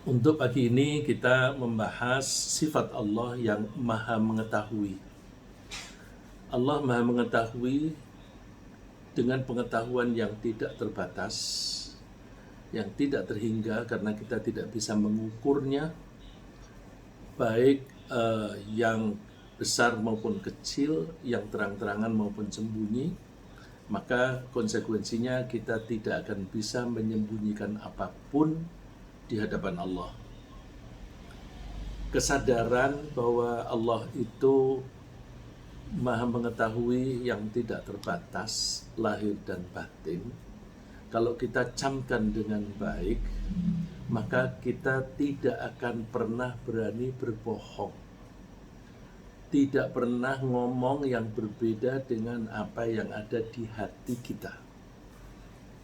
Untuk pagi ini kita membahas sifat Allah yang maha mengetahui. Allah maha mengetahui dengan pengetahuan yang tidak terbatas, yang tidak terhingga karena kita tidak bisa mengukurnya, baik yang besar maupun kecil, yang terang-terangan maupun sembunyi. Maka konsekuensinya kita tidak akan bisa menyembunyikan apapun di hadapan Allah. Kesadaran bahwa Allah itu maha mengetahui yang tidak terbatas, lahir dan batin. Kalau kita camkan dengan baik, maka kita tidak akan pernah berani berbohong. Tidak pernah ngomong yang berbeda dengan apa yang ada di hati kita.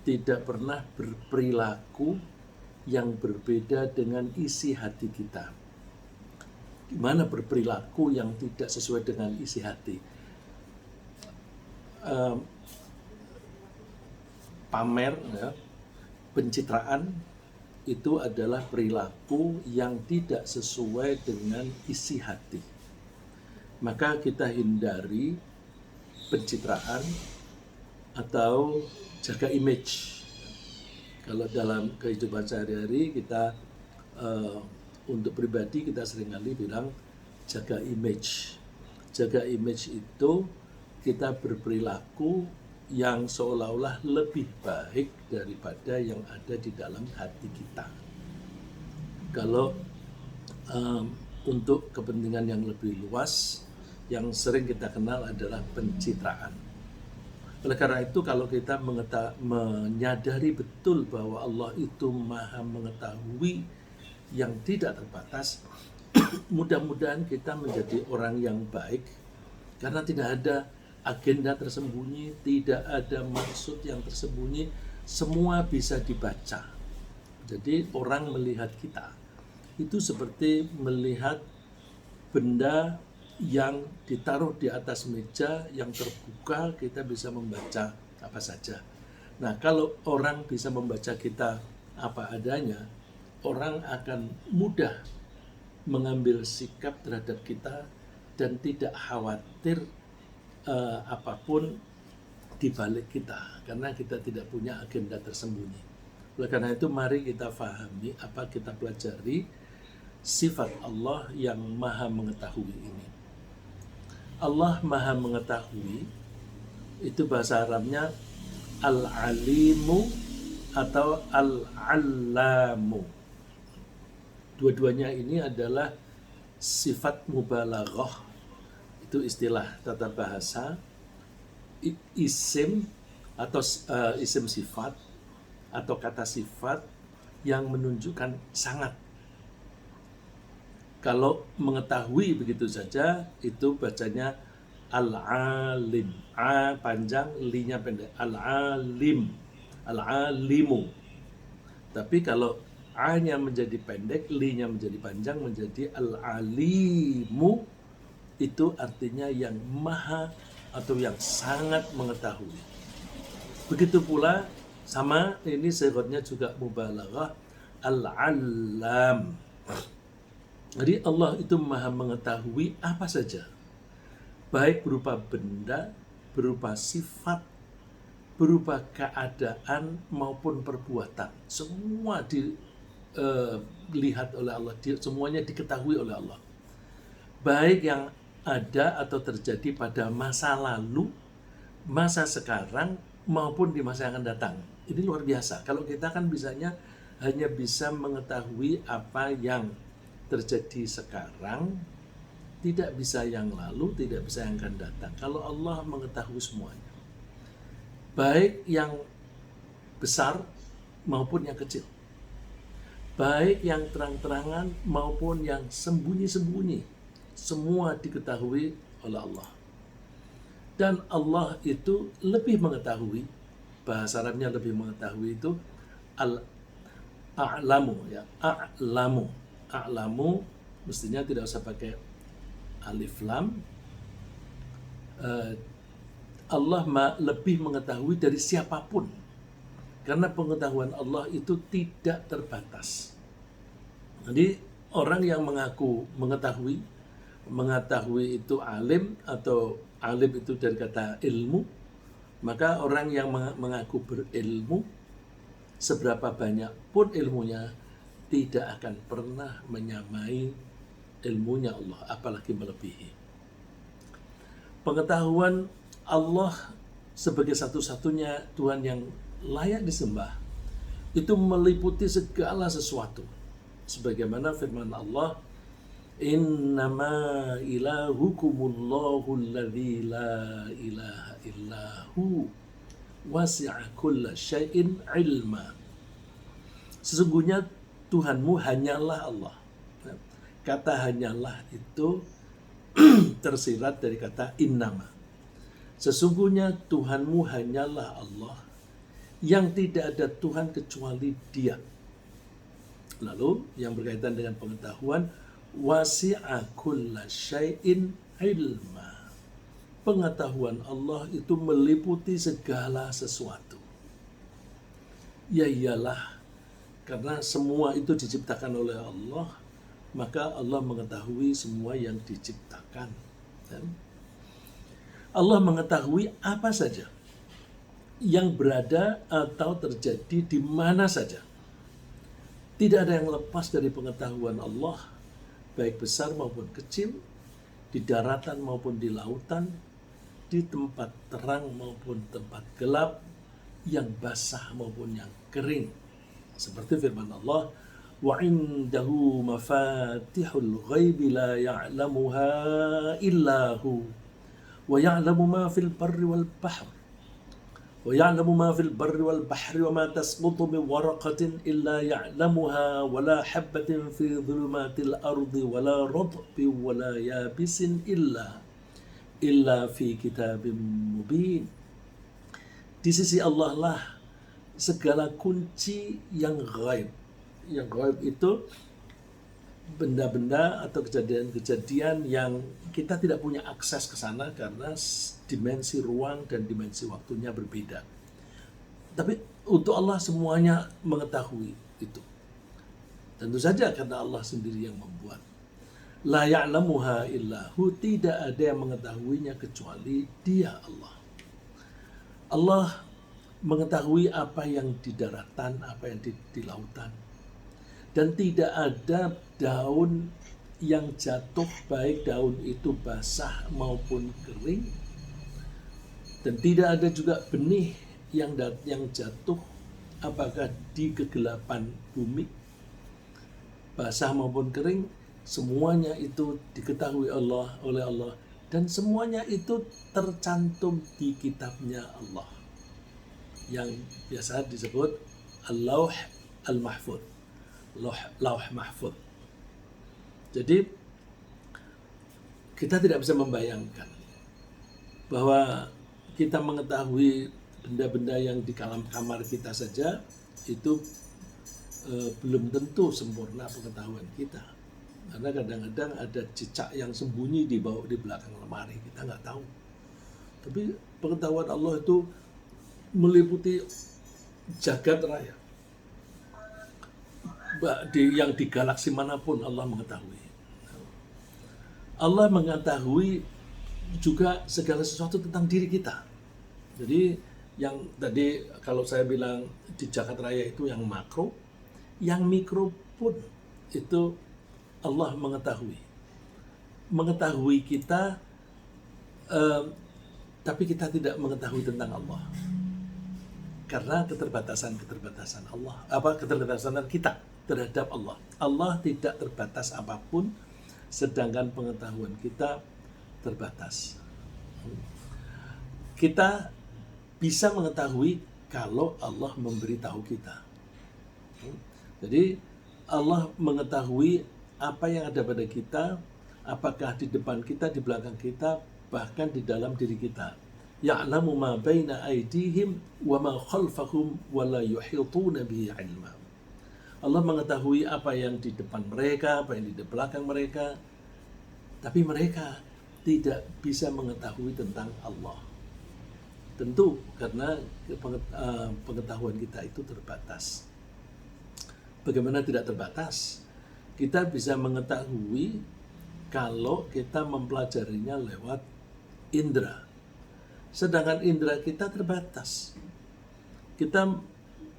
Tidak pernah berperilaku yang berbeda dengan isi hati kita. Gimana berperilaku yang tidak sesuai dengan isi hati? Pamer, ya, pencitraan itu adalah perilaku yang tidak sesuai dengan isi hati. Maka kita hindari pencitraan atau jaga image. Kalau dalam kehidupan sehari-hari kita untuk pribadi kita seringkali bilang jaga image. Jaga image itu kita berperilaku yang seolah-olah lebih baik daripada yang ada di dalam hati kita. Kalau untuk kepentingan yang lebih luas, yang sering kita kenal adalah pencitraan. Oleh karena itu, kalau kita menyadari betul bahwa Allah itu maha mengetahui yang tidak terbatas, mudah-mudahan kita menjadi orang yang baik, karena tidak ada agenda tersembunyi, tidak ada maksud yang tersembunyi, semua bisa dibaca. Jadi orang melihat kita itu seperti melihat benda yang ditaruh di atas meja yang terbuka, kita bisa membaca apa saja. Nah, kalau orang bisa membaca kita apa adanya, orang akan mudah mengambil sikap terhadap kita dan tidak khawatir apapun di balik kita, karena kita tidak punya agenda tersembunyi. Oleh karena itu, mari kita fahami, kita pelajari sifat Allah yang maha mengetahui ini. Allah maha mengetahui, itu bahasa Arabnya al-alimu atau al-allamu. Dua-duanya ini adalah sifat mubalaghah. Itu istilah tata bahasa, isim atau isim sifat atau kata sifat yang menunjukkan sangat. Kalau mengetahui begitu saja, itu bacanya al-alim. A panjang, li-nya pendek. Al-alim, al-alimu. Tapi kalau A-nya menjadi pendek, li-nya menjadi panjang, menjadi al-alimu, itu artinya yang maha atau yang sangat mengetahui. Begitu pula sama ini sifatnya juga mubalaghah, al-allam. Jadi Allah itu maha mengetahui apa saja, baik berupa benda, berupa sifat, berupa keadaan maupun perbuatan. Semua dilihat oleh Allah, semuanya diketahui oleh Allah. Baik yang ada atau terjadi pada masa lalu, masa sekarang, maupun di masa yang akan datang. Ini luar biasa. Kalau kita kan bisanya hanya bisa mengetahui apa yang terjadi sekarang, tidak bisa yang lalu, tidak bisa yang akan datang. Kalau Allah mengetahui semuanya, baik yang besar maupun yang kecil, baik yang terang-terangan maupun yang sembunyi-sembunyi, semua diketahui oleh Allah. Dan Allah itu lebih mengetahui, bahasa Arabnya lebih mengetahui itu al-a'lamu, ya, a'lamu mestinya tidak usah pakai alif lam. Allah lebih mengetahui dari siapapun, karena pengetahuan Allah itu tidak terbatas. Jadi orang yang mengetahui itu alim, atau alim itu dari kata ilmu, maka orang yang mengaku berilmu, seberapa banyak pun ilmunya, tidak akan pernah menyamai ilmunya Allah, apalagi melebihi. Pengetahuan Allah sebagai satu-satunya Tuhan yang layak disembah itu meliputi segala sesuatu. Sebagaimana firman Allah, innama ilahukumullahu alladzi la ilaha illahu wasi'a kulla syai'in ilma. Sesungguhnya Tuhanmu hanyalah Allah. Kata hanyalah itu tersirat dari kata innama. Sesungguhnya Tuhanmu hanyalah Allah, yang tidak ada Tuhan kecuali Dia. Lalu yang berkaitan dengan pengetahuan, wasi'a kulla syai'in ilma. Pengetahuan Allah itu meliputi segala sesuatu. Ya iyalah, karena semua itu diciptakan oleh Allah, maka Allah mengetahui semua yang diciptakan. Allah mengetahui apa saja yang berada atau terjadi di mana saja. Tidak ada yang lepas dari pengetahuan Allah, baik besar maupun kecil, di daratan maupun di lautan, di tempat terang maupun tempat gelap, yang basah maupun yang kering. Seperti firman Allah, وَعِنْدَهُ مَفَاتِحُ الْغَيْبِ لَا يَعْلَمُهَا إِلَّا هُوَ وَيَعْلَمُ مَا فِي الْبَرِّ وَالْبَحْرِ وَيَعْلَمُ مَا فِي الْبَرِّ وَالْبَحْرِ وَمَا تَسْقُطُ مِنْ وَرَقَةٍ إِلَّا يَعْلَمُهَا وَلَا حَبَّةٍ فِي ظُلُمَاتِ الْأَرْضِ وَلَا رَطْبٍ وَلَا يَابِسٍ إِلَّا فِي كِتَابٍ مُبِينٍ. Di sisi Allah lah segala kunci yang gaib. Yang gaib itu benda-benda atau kejadian-kejadian yang kita tidak punya akses ke sana karena dimensi ruang dan dimensi waktunya berbeda. Tapi untuk Allah semuanya mengetahui itu. Tentu saja karena Allah sendiri yang membuat. La ya'lamuha illahu, tidak ada yang mengetahuinya kecuali Dia, Allah. Allah mengetahui apa yang di daratan, apa yang di lautan. Dan tidak ada daun yang jatuh, baik daun itu basah maupun kering. Dan tidak ada juga benih yang jatuh, apakah di kegelapan bumi, basah maupun kering, semuanya itu diketahui oleh Allah. Dan semuanya itu tercantum di kitabnya Allah, yang biasa disebut Al-Lauh Al-Mahfud, Lauh Mahfud. Jadi kita tidak bisa membayangkan bahwa kita mengetahui benda-benda yang di kamar kita saja itu belum tentu sempurna pengetahuan kita. Karena kadang-kadang ada cicak yang sembunyi di belakang lemari, kita nggak tahu. Tapi pengetahuan Allah itu meliputi jagat raya. Yang di galaksi manapun Allah mengetahui. Allah mengetahui juga segala sesuatu tentang diri kita. Jadi yang tadi kalau saya bilang di jagat raya itu yang makro, yang mikro pun itu Allah mengetahui kita, tapi kita tidak mengetahui tentang Allah karena keterbatasan Allah, keterbatasan kita terhadap Allah. Allah tidak terbatas apapun, sedangkan pengetahuan kita terbatas. Kita bisa mengetahui kalau Allah memberitahu kita. Jadi Allah mengetahui apa yang ada pada kita, apakah di depan kita, di belakang kita, bahkan di dalam diri kita. Ya'lamu ma baina aydihim wa ma khalfahum wa la yuhituna bihi 'ilma. Allah mengetahui apa yang di depan mereka, apa yang di belakang mereka, tapi mereka tidak bisa mengetahui tentang Allah. Tentu karena pengetahuan kita itu terbatas. Bagaimana tidak terbatas? Kita bisa mengetahui kalau kita mempelajarinya lewat indera. Sedangkan indera kita terbatas. Kita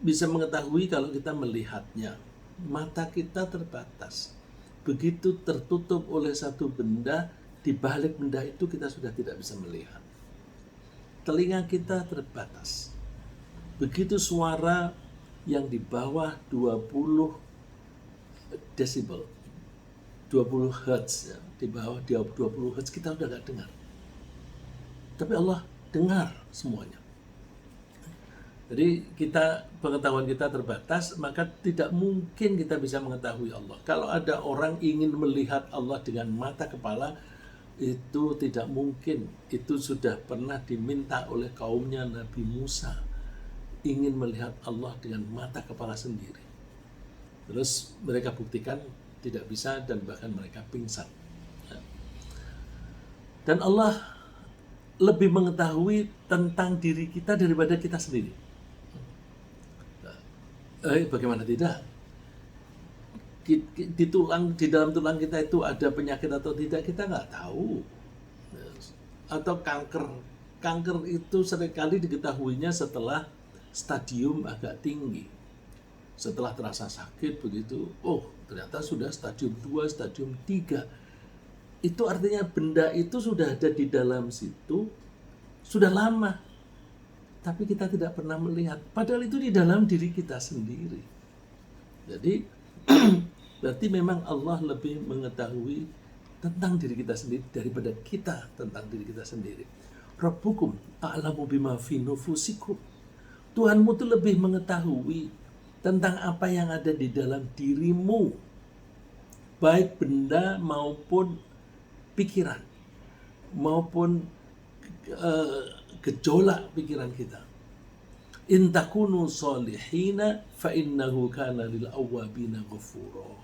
bisa mengetahui kalau kita melihatnya. Mata kita terbatas. Begitu tertutup oleh satu benda, di balik benda itu kita sudah tidak bisa melihat. Telinga kita terbatas. Begitu suara yang di bawah 20 desibel, 20 Hz, ya, di bawah 20 Hz kita udah gak dengar. Tapi Allah dengar semuanya. Jadi pengetahuan kita terbatas, maka tidak mungkin kita bisa mengetahui Allah. Kalau ada orang ingin melihat Allah dengan mata kepala, itu tidak mungkin. Itu sudah pernah diminta oleh kaumnya Nabi Musa, ingin melihat Allah dengan mata kepala sendiri. Terus mereka buktikan tidak bisa dan bahkan mereka pingsan. Dan Allah lebih mengetahui tentang diri kita daripada kita sendiri. Bagaimana tidak? Di dalam tulang kita itu ada penyakit atau tidak, kita nggak tahu. Atau kanker itu seringkali diketahuinya setelah stadium agak tinggi. Setelah terasa sakit begitu, ternyata sudah stadium 2, stadium 3. Itu artinya benda itu sudah ada di dalam situ sudah lama. Tapi kita tidak pernah melihat. Padahal itu di dalam diri kita sendiri. Jadi berarti memang Allah lebih mengetahui tentang diri kita sendiri daripada kita tentang diri kita sendiri. Rabbukum a'lamu bima fi nufusikum. Tuhanmu itu lebih mengetahui tentang apa yang ada di dalam dirimu. Baik benda maupun pikiran. Maupun gejolak pikiran kita. In takunu solihina fa innahu kana lil awwabina ghafura.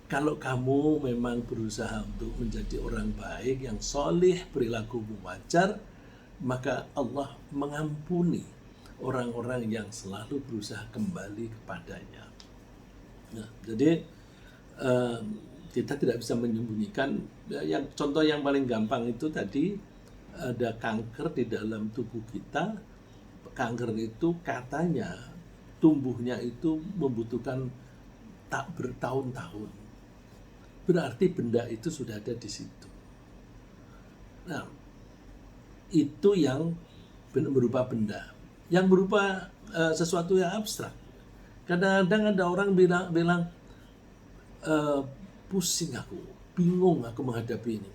Kalau kamu memang berusaha untuk menjadi orang baik yang solih, perilaku wajar, maka Allah mengampuni orang-orang yang selalu berusaha kembali kepadanya. Nah, jadi kita tidak bisa menyembunyikan. Contoh yang paling gampang itu tadi, ada kanker di dalam tubuh kita. Kanker itu katanya tumbuhnya itu membutuhkan tak bertahun-tahun. Berarti benda itu sudah ada di situ. Nah, itu yang berupa benda. Yang berupa sesuatu yang abstrak. Kadang-kadang ada orang bilang pusing aku, bingung aku menghadapi ini.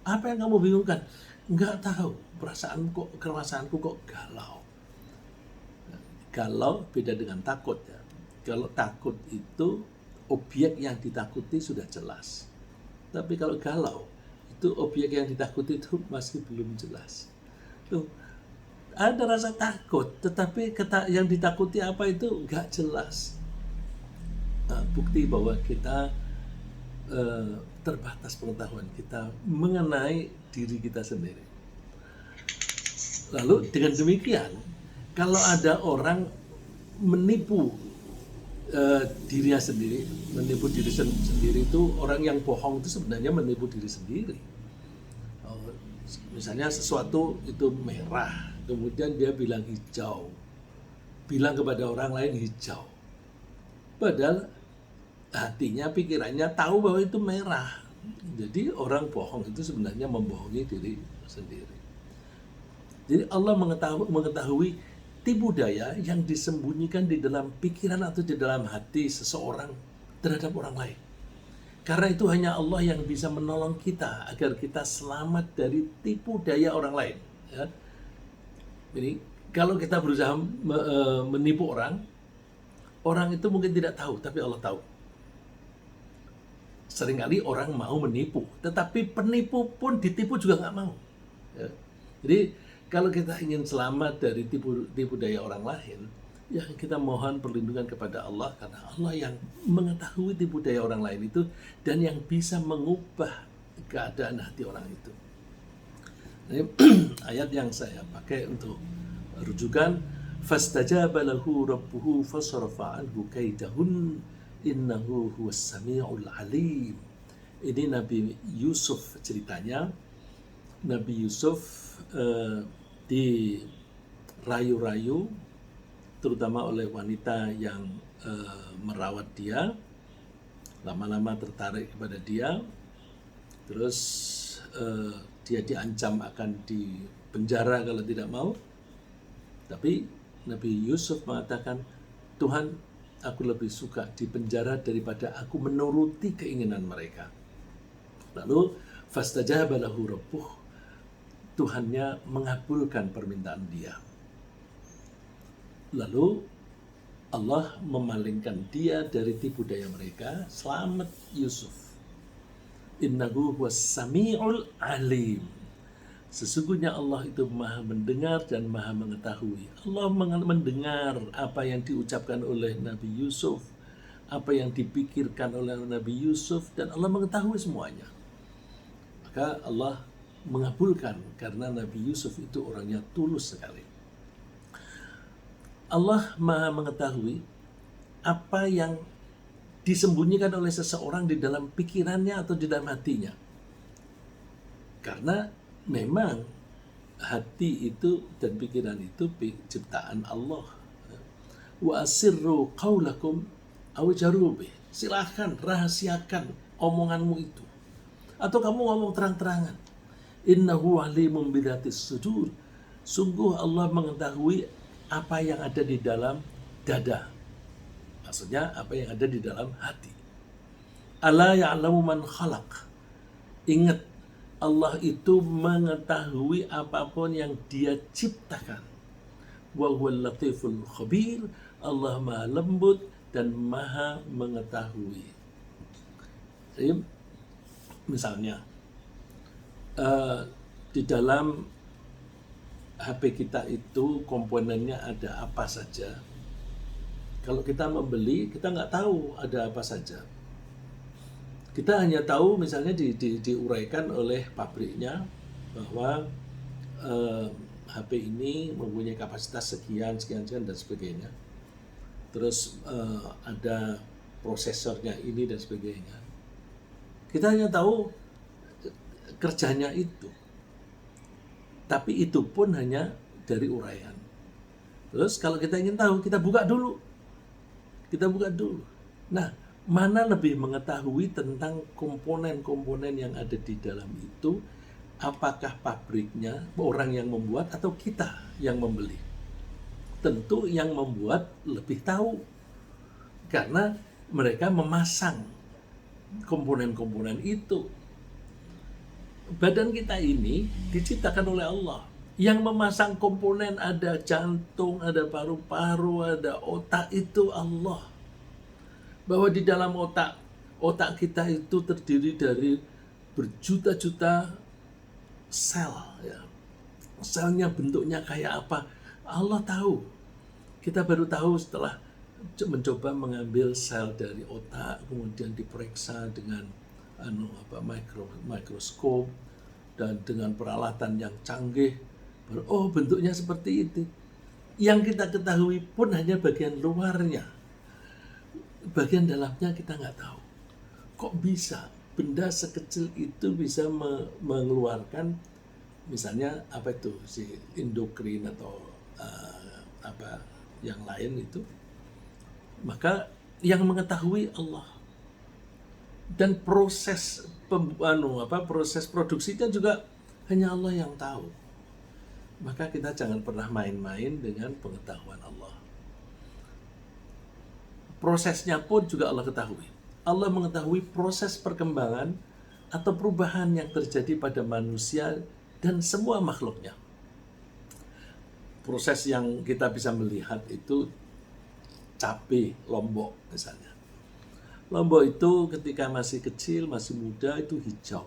Apa yang kamu bingungkan? Nggak tahu, perasaanku kok galau. Galau beda dengan takut ya. Kalau takut itu objek yang ditakuti sudah jelas. Tapi kalau galau, itu objek yang ditakuti itu masih belum jelas. Tuh, ada rasa takut, tetapi yang ditakuti apa itu nggak jelas. Nah, bukti bahwa kita terbatas pengetahuan kita mengenai diri kita sendiri. Lalu dengan demikian, kalau ada orang menipu dirinya sendiri, menipu diri sendiri itu, orang yang bohong itu sebenarnya menipu diri sendiri. Misalnya sesuatu itu merah, kemudian dia bilang hijau, bilang kepada orang lain hijau. Padahal hatinya, pikirannya tahu bahwa itu merah. Jadi orang bohong itu sebenarnya membohongi diri sendiri. Jadi Allah mengetahui tipu daya yang disembunyikan di dalam pikiran atau di dalam hati seseorang terhadap orang lain. Karena itu hanya Allah yang bisa menolong kita agar kita selamat dari tipu daya orang lain. Ya. Jadi kalau kita berusaha menipu orang itu mungkin tidak tahu, tapi Allah tahu. Seringkali orang mau menipu, tetapi penipu pun ditipu juga nggak mau. Ya. Jadi kalau kita ingin selamat dari tipu daya orang lain, ya kita mohon perlindungan kepada Allah, karena Allah yang mengetahui tipu daya orang lain itu dan yang bisa mengubah keadaan hati orang itu. Ini ayat yang saya pakai untuk rujukan, fastajaba lahu rabbuhu fasarafa anhu kaidahun innahu huwas samiul alim. Ini Nabi Yusuf ceritanya. Nabi Yusuf dirayu-rayu terutama oleh wanita yang merawat dia, lama-lama tertarik kepada dia, terus dia diancam akan dipenjara kalau tidak mau. Tapi Nabi Yusuf mengatakan, Tuhan, aku lebih suka dipenjara daripada aku menuruti keinginan mereka. Lalu fastajaba lahu rabbuh, Tuhannya mengabulkan permintaan dia. Lalu Allah memalingkan dia dari tipu daya mereka, selamat Yusuf. Innahu huwas samiul alim. Sesungguhnya Allah itu maha mendengar dan maha mengetahui. Allah mendengar apa yang diucapkan oleh Nabi Yusuf, apa yang dipikirkan oleh Nabi Yusuf, dan Allah mengetahui semuanya. Maka Allah mengabulkan karena Nabi Yusuf itu orangnya tulus sekali. Allah maha mengetahui apa yang disembunyikan oleh seseorang di dalam pikirannya atau di dalam hatinya. Karena memang hati itu dan pikiran itu ciptaan Allah. Wa asirru qaulakum aw jaru bih. Silahkan rahasiakan omonganmu itu. Atau kamu ngomong terang-terangan. Innahu alimun bidzatis sudur. Sungguh Allah mengetahui apa yang ada di dalam dada. Maksudnya apa yang ada di dalam hati. Ala ya'lamu man khalaq. Ingat, Allah itu mengetahui apapun yang Dia ciptakan. Wa huwal latiful khabir. Allah Maha lembut dan Maha mengetahui. Jadi, misalnya di dalam HP kita itu komponennya ada apa saja. Kalau kita membeli, kita nggak tahu ada apa saja. Kita hanya tahu misalnya diuraikan oleh pabriknya bahwa HP ini mempunyai kapasitas sekian dan sebagainya. Terus ada prosesornya ini dan sebagainya. Kita hanya tahu kerjanya itu. Tapi itu pun hanya dari uraian. Terus kalau kita ingin tahu, kita buka dulu. Nah, mana lebih mengetahui tentang komponen-komponen yang ada di dalam itu? Apakah pabriknya, orang yang membuat, atau kita yang membeli? Tentu yang membuat lebih tahu. Karena mereka memasang komponen-komponen itu. Badan kita ini diciptakan oleh Allah. Yang memasang komponen ada jantung, ada paru-paru, ada otak, itu Allah. Bahwa di dalam otak kita itu terdiri dari berjuta-juta sel. Ya. Selnya bentuknya kayak apa, Allah tahu. Kita baru tahu setelah mencoba mengambil sel dari otak, kemudian diperiksa dengan mikroskop dan dengan peralatan yang canggih. Oh, bentuknya seperti itu. Yang kita ketahui pun hanya bagian luarnya. Bagian dalamnya kita nggak tahu. Kok bisa benda sekecil itu bisa mengeluarkan misalnya apa itu si endokrin atau apa yang lain itu. Maka yang mengetahui Allah. Dan proses proses produksinya juga hanya Allah yang tahu. Maka kita jangan pernah main-main dengan pengetahuan Allah. Prosesnya pun juga Allah ketahui. Allah mengetahui proses perkembangan atau perubahan yang terjadi pada manusia dan semua makhluknya. Proses yang kita bisa melihat itu cabai lombok misalnya. Lombok itu ketika masih kecil, masih muda itu hijau.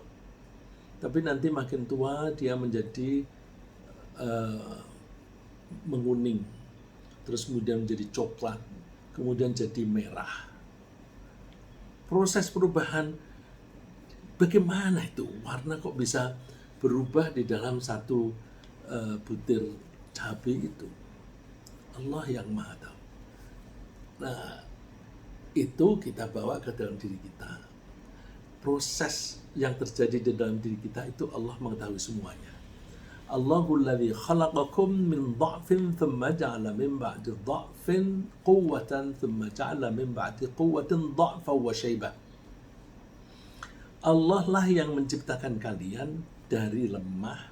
Tapi nanti makin tua dia menjadi menguning. Terus kemudian menjadi coklat, kemudian jadi merah. Proses perubahan bagaimana itu? Warna kok bisa berubah di dalam satu butir cabai itu? Allah yang Maha tahu. Nah, itu kita bawa ke dalam diri kita. Proses yang terjadi di dalam diri kita itu Allah mengetahui semuanya. Allahul ladzi khalaqakum min dha'fin thumma ja'ala min ba'di dha'fin quwwatan thumma ja'ala min ba'di quwwatin dha'fan wa syaibah. Allah lah yang menciptakan kalian dari lemah,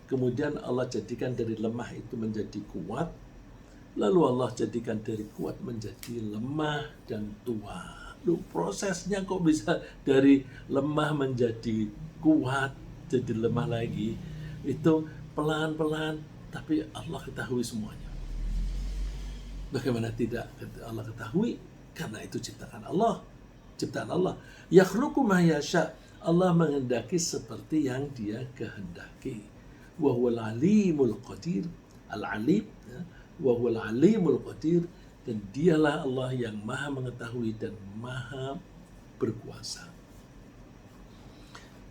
kemudian Allah jadikan dari lemah itu menjadi kuat, lalu Allah jadikan dari kuat menjadi lemah dan tua. Loh, prosesnya kok bisa dari lemah menjadi kuat, jadi lemah lagi? Itu pelan-pelan, tapi Allah ketahui semuanya. Bagaimana tidak Allah ketahui? Karena itu ciptaan Allah. Ciptaan Allah. Yakhluqu ma yasha. Allah menghendaki seperti yang Dia kehendaki. Wa huwal alimul qadir. Al-alim, ya. Wa huwal alimul qadir. Dan Dialah Allah yang maha mengetahui dan maha berkuasa.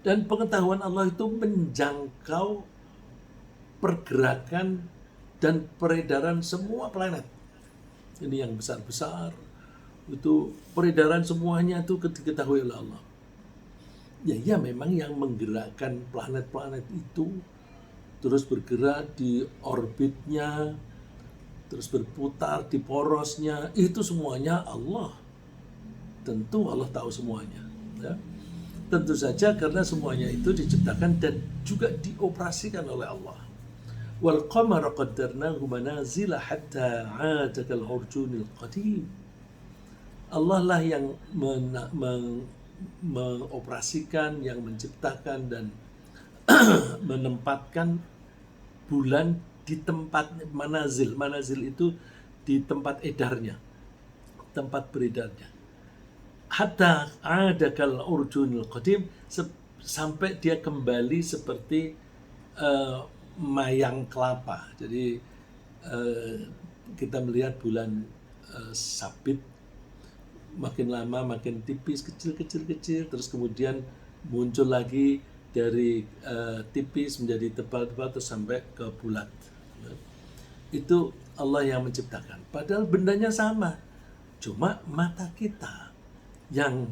Dan pengetahuan Allah itu menjangkau pergerakan dan peredaran semua planet. Ini yang besar-besar, itu peredaran semuanya itu diketahui oleh Allah. Ya memang yang menggerakkan planet-planet itu terus bergerak di orbitnya, terus berputar di porosnya, itu semuanya Allah. Tentu Allah tahu semuanya, ya. Tentu saja karena semuanya itu diciptakan dan juga dioperasikan oleh Allah. Wal qamara qaddarnahu manazila hatta 'ada kal urjunil qadim. Allah lah yang mengoperasikan, yang menciptakan dan menempatkan bulan di tempat manazil. Manazil itu di tempat edarnya, tempat beredarnya. Hatta ada kal urjunil qadim, sampai dia kembali seperti mayang kelapa. Jadi kita melihat bulan sabit makin lama makin tipis, kecil, terus kemudian muncul lagi dari tipis menjadi tebal-tebal terus sampai ke bulat. Itu Allah yang menciptakan. Padahal bendanya sama, cuma mata kita yang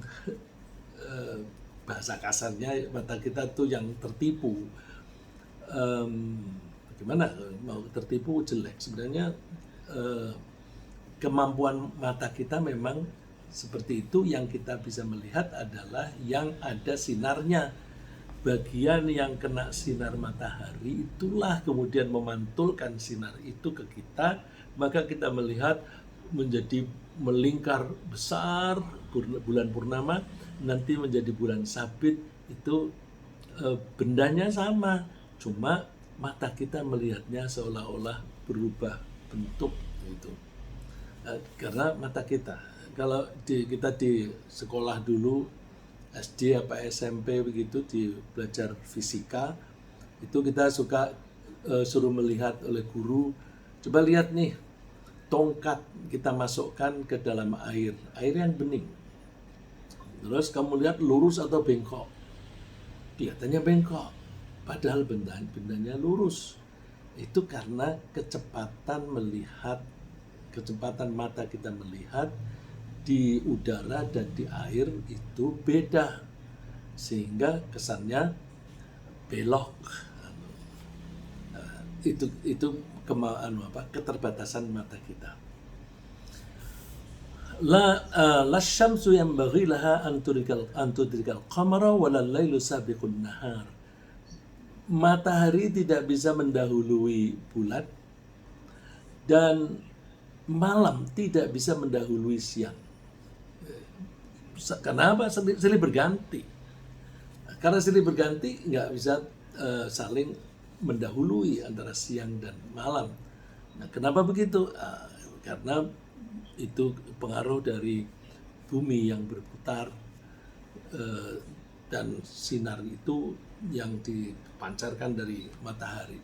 bahasa kasarnya mata kita tuh yang tertipu. Bagaimana mau tertipu jelek? Sebenarnya kemampuan mata kita memang seperti itu. Yang kita bisa melihat adalah yang ada sinarnya. Bagian yang kena sinar matahari itulah kemudian memantulkan sinar itu ke kita, maka kita melihat menjadi melingkar besar bulan purnama, nanti menjadi bulan sabit. Itu bendanya sama, cuma mata kita melihatnya seolah-olah berubah bentuk itu. Karena mata kita, kalau kita di sekolah dulu SD apa SMP begitu, di belajar fisika itu kita suka suruh melihat oleh guru, coba lihat nih, tongkat kita masukkan ke dalam air yang bening, terus kamu lihat lurus atau bengkok. Kelihatannya bengkok, padahal bendanya lurus. Itu karena kecepatan mata kita melihat di udara dan di air itu beda, sehingga kesannya belok. Itu keterbatasan mata kita. La syamsu yanbaghi laha an tudrikal qamara wa la lailu sabiqun nahar. Matahari tidak bisa mendahului bulan dan malam tidak bisa mendahului siang. Kenapa? Silih berganti. Karena silih berganti nggak bisa saling mendahului antara siang dan malam. Nah, kenapa begitu? Karena itu pengaruh dari bumi yang berputar dan sinar itu yang dipancarkan dari matahari.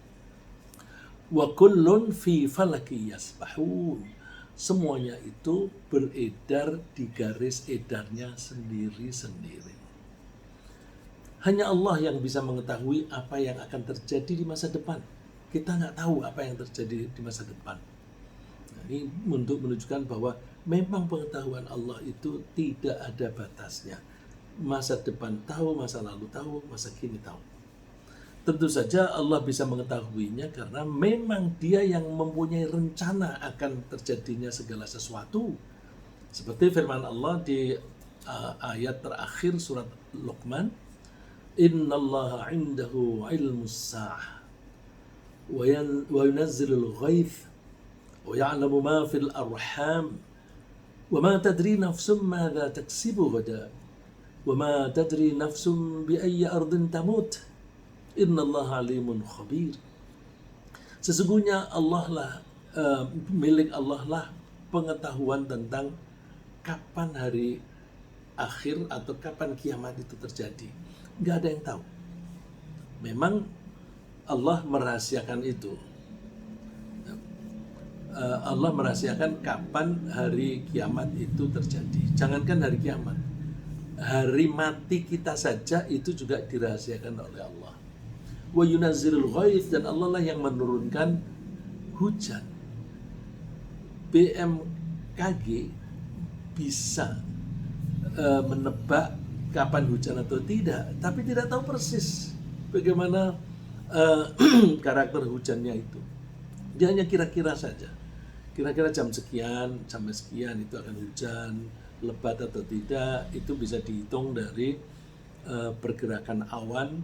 Wa kullun fi falaki yasbahun. Semuanya itu beredar di garis edarnya sendiri-sendiri. Hanya Allah yang bisa mengetahui apa yang akan terjadi di masa depan. Kita nggak tahu apa yang terjadi di masa depan. Nah, ini untuk menunjukkan bahwa Memang pengetahuan Allah itu tidak ada batasnya. Masa depan tahu, masa lalu tahu, masa kini tahu. Tentu saja Allah bisa mengetahuinya karena memang Dia yang mempunyai rencana akan terjadinya segala sesuatu. Seperti firman Allah di ayat terakhir surat Luqman, Innallaha indahu ilmus sa'ah wa yunazzilul ghaith wa ya'lamu ma fil arham wa ma tadri nafsum madza taksibu ghadan wa ma tadri nafsum bi ayyi ardin tamut innallaha alimun khabir. Sesungguhnya Allah lah milik Allah lah pengetahuan tentang kapan hari akhir atau kapan kiamat itu terjadi. Nggak ada yang tahu. Memang Allah merahasiakan itu. Allah merahasiakan kapan hari kiamat itu terjadi. Jangankan hari kiamat, hari mati kita saja itu juga dirahasiakan oleh Allah. Wa yunazzilul ghaith, dan Allah lah yang menurunkan hujan. BMKG bisa menebak kapan hujan atau tidak, tapi tidak tahu persis bagaimana karakter hujannya itu. Dia hanya kira-kira saja. Kira-kira jam sekian sampai sekian itu akan hujan, lebat atau tidak, itu bisa dihitung dari pergerakan awan,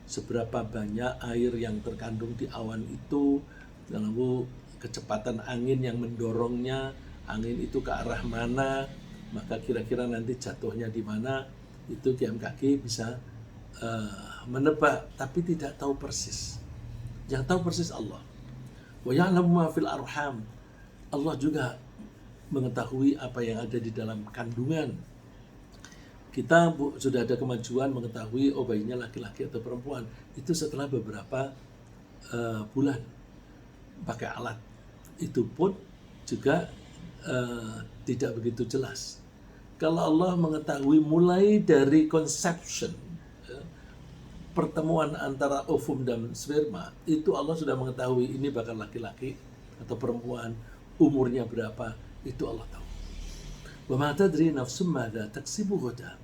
seberapa banyak air yang terkandung di awan itu, lalu kecepatan angin yang mendorongnya, angin itu ke arah mana, maka kira-kira nanti jatuhnya di mana, itu BMKG bisa menebak, tapi tidak tahu persis. Yang tahu persis Allah. Wa ya'lamu ma fil arham. Allah juga mengetahui apa yang ada di dalam kandungan. Kita sudah ada kemajuan mengetahui bayinya laki-laki atau perempuan. Itu setelah beberapa bulan pakai alat. Itu pun juga tidak begitu jelas. Kalau Allah mengetahui mulai dari conception, pertemuan antara ovum dan sperma, itu Allah sudah mengetahui ini bakal laki-laki atau perempuan, umurnya berapa, itu Allah tahu. Wa ma tadri nafsum madza taksibu ghadan.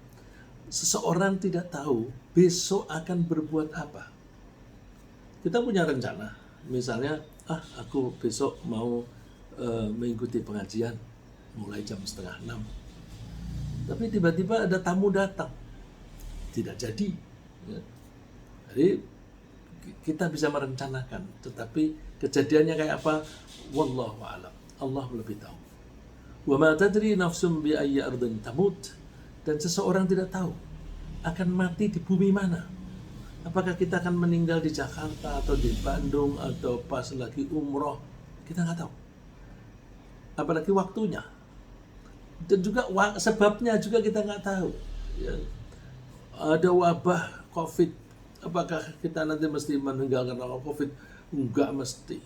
Seseorang tidak tahu besok akan berbuat apa. Kita punya rencana, misalnya, aku besok mau mengikuti pengajian mulai jam 5:30. Tapi tiba-tiba ada tamu datang, tidak jadi. Ya. Jadi kita bisa merencanakan, tetapi kejadiannya kayak apa? Wallahu a'lam. Allah lebih tahu. Wa ma tadri nafsum bi ayyi ardin tamut. Dan seseorang tidak tahu akan mati di bumi mana. Apakah kita akan meninggal di Jakarta atau di Bandung atau pas lagi umroh? Kita nggak tahu. Apalagi waktunya. Dan juga sebabnya juga kita nggak tahu. Ya. Ada wabah COVID, apakah kita nanti mesti meninggal karena COVID? Enggak mesti.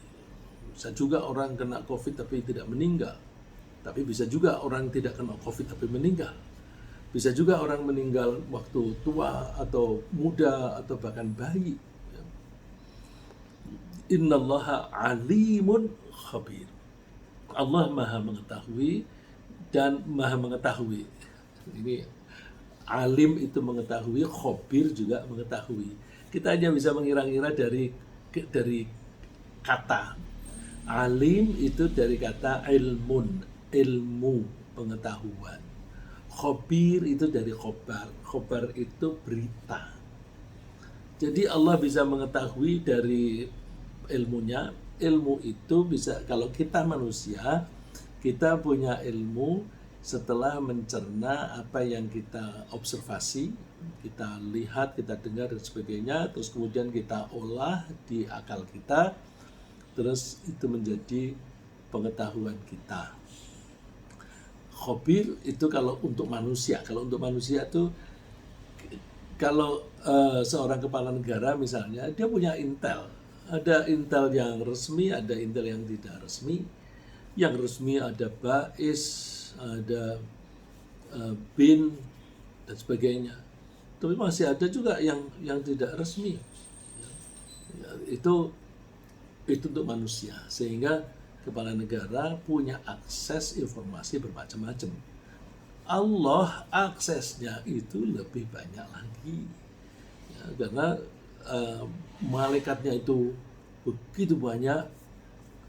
Bisa juga orang kena COVID tapi tidak meninggal. Tapi bisa juga orang tidak kena COVID tapi meninggal. Bisa juga orang meninggal waktu tua atau muda atau bahkan bayi. Innallaha alimun khabir. Allah maha mengetahui dan maha mengetahui. Ini alim itu mengetahui, khabir juga mengetahui. Kita hanya bisa mengira-ngira dari kata. Alim itu dari kata ilmun, ilmu, pengetahuan. Khabir itu dari khobar. Khobar itu berita. Jadi Allah bisa mengetahui dari ilmunya. Ilmu itu bisa, kalau kita manusia, kita punya ilmu setelah mencerna apa yang kita observasi, kita lihat, kita dengar dan sebagainya, terus kemudian kita olah di akal kita, terus itu menjadi pengetahuan kita. Khabir itu kalau untuk manusia. Kalau untuk manusia itu, kalau seorang kepala negara misalnya, dia punya intel. Ada intel yang resmi, ada intel yang tidak resmi. Yang resmi ada BAIS, ada BIN, dan sebagainya. Tapi masih ada juga yang tidak resmi. Itu untuk manusia. Sehingga kepala negara punya akses informasi bermacam-macam. Allah aksesnya itu lebih banyak lagi. Ya, karena malaikatnya itu begitu banyak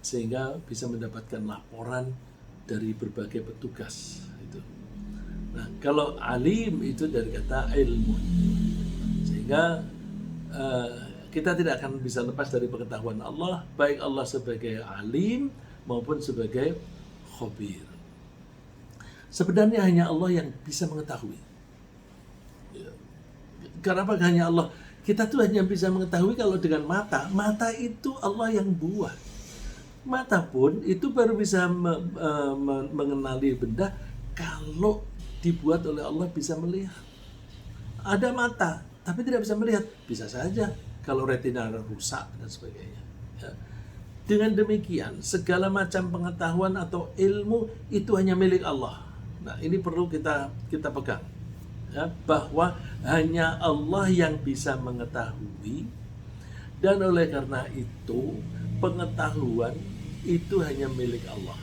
sehingga bisa mendapatkan laporan dari berbagai petugas itu. Nah, kalau alim itu dari kata ilmu, sehingga kita tidak akan bisa lepas dari pengetahuan Allah, baik Allah sebagai alim maupun sebagai khabir. Sebenarnya hanya Allah yang bisa mengetahui. Kenapa hanya Allah? Kita tuh hanya bisa mengetahui kalau dengan mata. Mata itu Allah yang buat. Mata pun itu baru bisa mengenali benda kalau dibuat oleh Allah bisa melihat. Ada mata, tapi tidak bisa melihat. Bisa saja kalau retina rusak dan sebagainya. Ya. Dengan demikian, segala macam pengetahuan atau ilmu itu hanya milik Allah. Nah, ini perlu kita pegang. Ya, bahwa hanya Allah yang bisa mengetahui, dan oleh karena itu pengetahuan itu hanya milik Allah.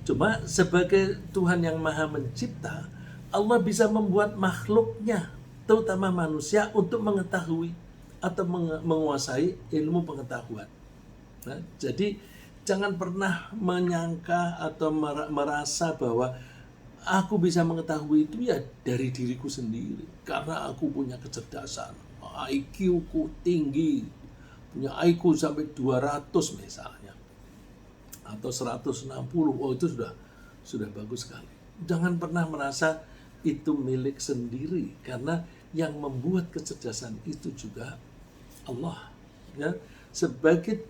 Cuma sebagai Tuhan yang maha mencipta, Allah bisa membuat makhluknya, terutama manusia, untuk mengetahui atau menguasai ilmu pengetahuan. Nah, jadi jangan pernah menyangka atau merasa bahwa aku bisa mengetahui itu ya dari diriku sendiri, karena aku punya kecerdasan, IQ ku tinggi, punya IQ sampai 200 misalnya, atau 160, oh itu sudah bagus sekali. Jangan pernah merasa itu milik sendiri, karena yang membuat kecerdasan itu juga Allah. Ya, sebagai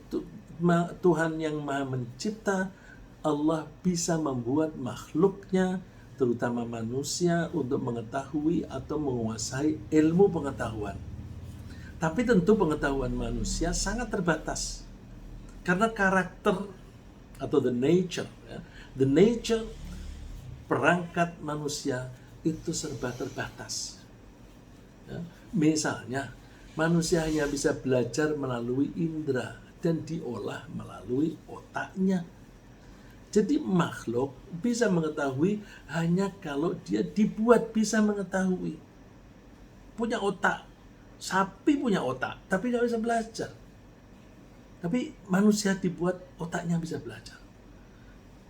Tuhan yang maha mencipta, Allah bisa membuat makhluknya, terutama manusia, untuk mengetahui atau menguasai ilmu pengetahuan. Tapi tentu pengetahuan manusia sangat terbatas, karena karakter atau the nature perangkat manusia itu serba terbatas. Ya, misalnya manusia hanya bisa belajar melalui indera dan diolah melalui otaknya. Jadi makhluk bisa mengetahui hanya kalau dia dibuat bisa mengetahui. Punya otak. Sapi punya otak, tapi nggak bisa belajar. Tapi manusia dibuat otaknya bisa belajar.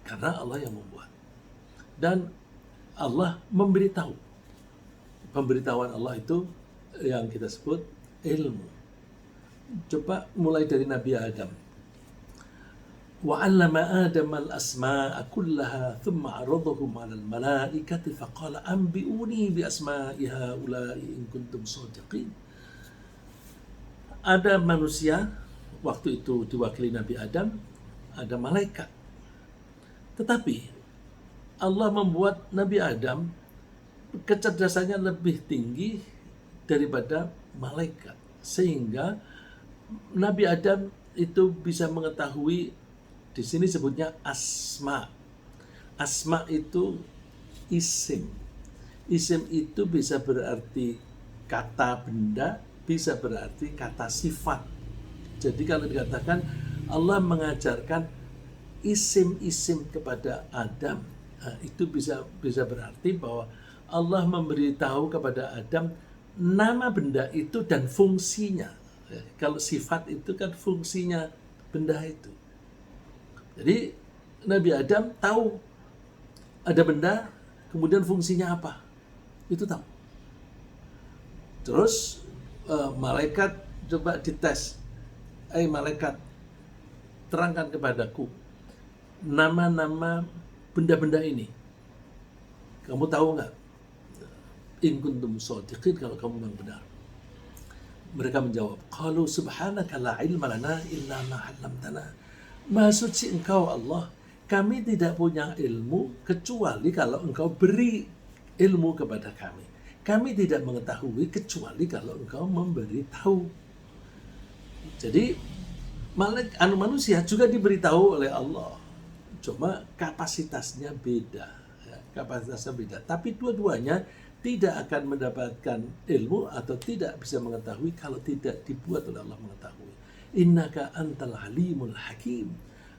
Karena Allah yang membuat. Dan Allah memberitahu. Pemberitahuan Allah itu yang kita sebut ilmu. Coba mulai dari Nabi Adam. وعلم آدم الأسماء كلها ثم عرضهم على الملائكة فقال أنبئوني بأسماء هؤلاء إن كنتم صادقين. Ada manusia, waktu itu diwakili Nabi Adam, ada malaikat. Tetapi Allah membuat Nabi Adam kecerdasannya lebih tinggi daripada malaikat, sehingga Nabi Adam itu bisa mengetahui. Di sini sebutnya asma. Asma itu isim. Isim itu bisa berarti kata benda, bisa berarti kata sifat. Jadi kalau dikatakan Allah mengajarkan isim-isim kepada Adam, itu bisa berarti bahwa Allah memberitahu kepada Adam nama benda itu dan fungsinya. Kalau sifat itu kan fungsinya benda itu. Jadi Nabi Adam tahu ada benda, kemudian fungsinya apa, itu tahu. Terus malaikat coba dites, malaikat terangkan kepadaku nama-nama benda-benda ini. Kamu tahu nggak? In kuntum shadiqin, kalau kamu memang benar. Mereka menjawab, qalu subhanaka la ilma lana illa ma 'allamtana. Maha suci Engkau Allah, kami tidak punya ilmu kecuali kalau Engkau beri ilmu kepada kami. Kami tidak mengetahui kecuali kalau Engkau memberitahu. Jadi manusia juga diberitahu oleh Allah, cuma kapasitasnya beda. Kapasitasnya beda. Tapi dua-duanya tidak akan mendapatkan ilmu atau tidak bisa mengetahui kalau tidak dibuat oleh Allah mengetahui. Innaka antal alimul hakim.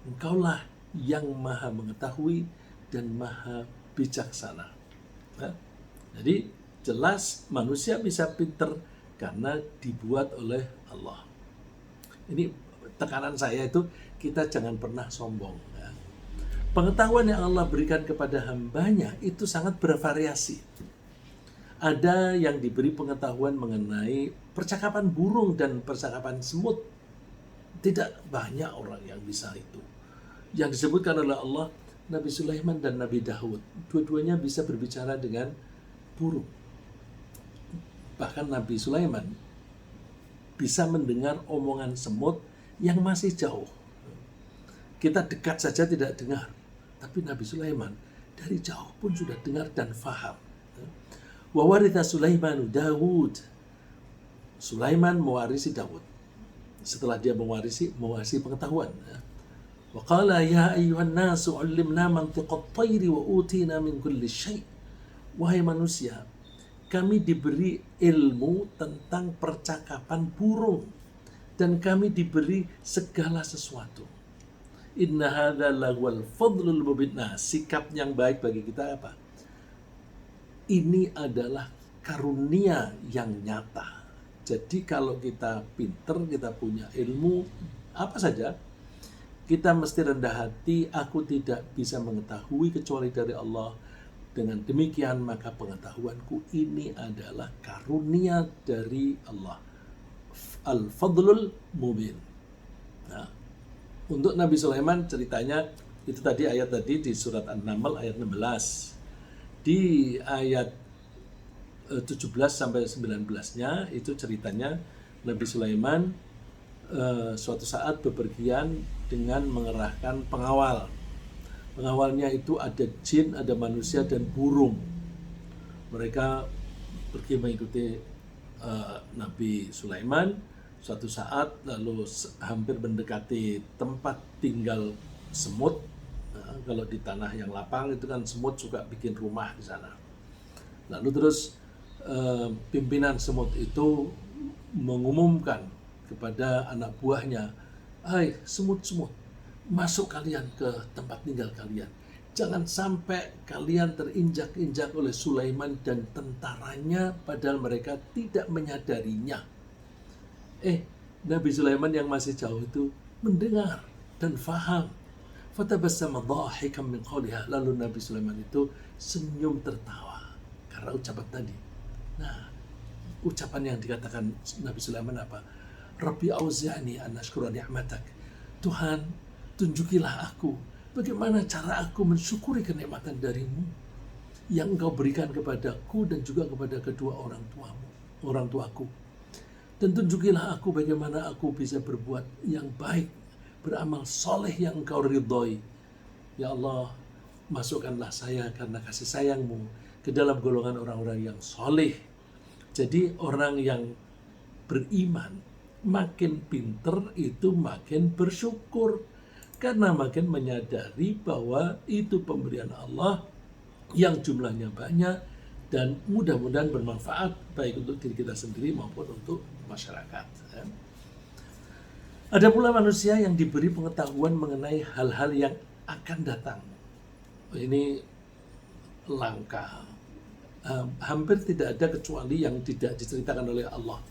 Engkaulah yang maha mengetahui dan maha bijaksana. Nah, jadi jelas manusia bisa pinter karena dibuat oleh Allah. Ini tekanan saya itu, kita jangan pernah sombong. Ya. Pengetahuan yang Allah berikan kepada hambanya itu sangat bervariasi. Ada yang diberi pengetahuan mengenai percakapan burung dan percakapan semut. Tidak banyak orang yang bisa itu. Yang disebutkan oleh Allah, Nabi Sulaiman dan Nabi Daud, dua-duanya bisa berbicara dengan burung. Bahkan Nabi Sulaiman bisa mendengar omongan semut yang masih jauh. Kita dekat saja tidak dengar, tapi Nabi Sulaiman dari jauh pun sudah dengar dan faham. Wa waritha Sulaimanu Daud. Sulaiman mewarisi Daud. Setelah dia mewarisi pengetahuan. Wa qala ya ayyuhan nasu 'allimna mantiqat tayri wa utina min kulli syai'. Wahai manusia, kami diberi ilmu tentang percakapan burung dan kami diberi segala sesuatu. Inna hadza lawal fadlul mubin. Nah, sikap yang baik bagi kita apa? Ini adalah karunia yang nyata. Jadi kalau kita pinter, kita punya ilmu, apa saja, kita mesti rendah hati, aku tidak bisa mengetahui kecuali dari Allah. Dengan demikian maka pengetahuanku ini adalah karunia dari Allah. Al-Fadlul Mubin. Nah, untuk Nabi Sulaiman ceritanya, itu tadi ayat tadi di surat An-Naml ayat 16. Di ayat 17 sampai 19-nya itu ceritanya Nabi Sulaiman suatu saat bepergian dengan mengerahkan pengawal. Pengawalnya itu ada jin, ada manusia dan burung. Mereka pergi mengikuti Nabi Sulaiman. Suatu saat lalu hampir mendekati tempat tinggal semut. Nah, kalau di tanah yang lapang itu kan semut suka bikin rumah di sana. Lalu terus pimpinan semut itu mengumumkan kepada anak buahnya, hai semut-semut, masuk kalian ke tempat tinggal kalian. Jangan sampai kalian terinjak-injak oleh Sulaiman dan tentaranya padahal mereka tidak menyadarinya. Nabi Sulaiman yang masih jauh itu mendengar dan faham. Fatabassama dhahikan min qawliha. Lalu Nabi Sulaiman itu senyum tertawa karena ucapan tadi. Nah, ucapan yang dikatakan Nabi Sulaiman apa? Rabbi auzi'ni an ashkura ni'matak. Tuhan, tunjukilah aku bagaimana cara aku mensyukuri kenikmatan darimu yang engkau berikan kepadaku dan juga kepada kedua orang tuaku. Dan tunjukilah aku bagaimana aku bisa berbuat yang baik, beramal soleh yang engkau ridhoi. Ya Allah, masukkanlah saya karena kasih sayangmu ke dalam golongan orang-orang yang soleh. Jadi orang yang beriman makin pinter itu makin bersyukur. Karena makin menyadari bahwa itu pemberian Allah yang jumlahnya banyak dan mudah-mudahan bermanfaat baik untuk diri kita sendiri maupun untuk masyarakat. Ada pula manusia yang diberi pengetahuan mengenai hal-hal yang akan datang. Ini langka. Hampir tidak ada kecuali yang tidak diceritakan oleh Allah.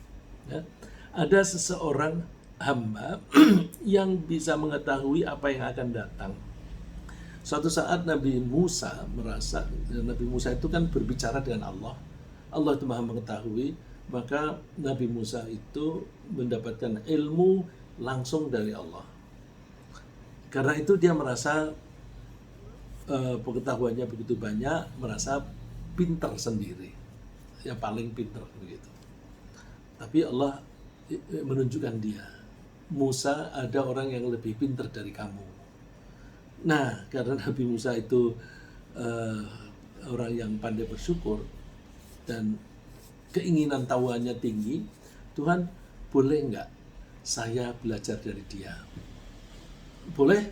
Ada seseorang hamba yang bisa mengetahui apa yang akan datang. Suatu saat Nabi Musa merasa, Nabi Musa itu kan berbicara dengan Allah. Allah itu maha mengetahui, maka Nabi Musa itu mendapatkan ilmu langsung dari Allah. Karena itu dia merasa pengetahuannya begitu banyak, merasa pintar sendiri. Ya paling pintar begitu. Tapi Allah menunjukkan dia, Musa, ada orang yang lebih pintar dari kamu. Nah, karena Nabi Musa itu orang yang pandai bersyukur dan keinginan tahuannya tinggi, Tuhan boleh enggak saya belajar dari dia? Boleh?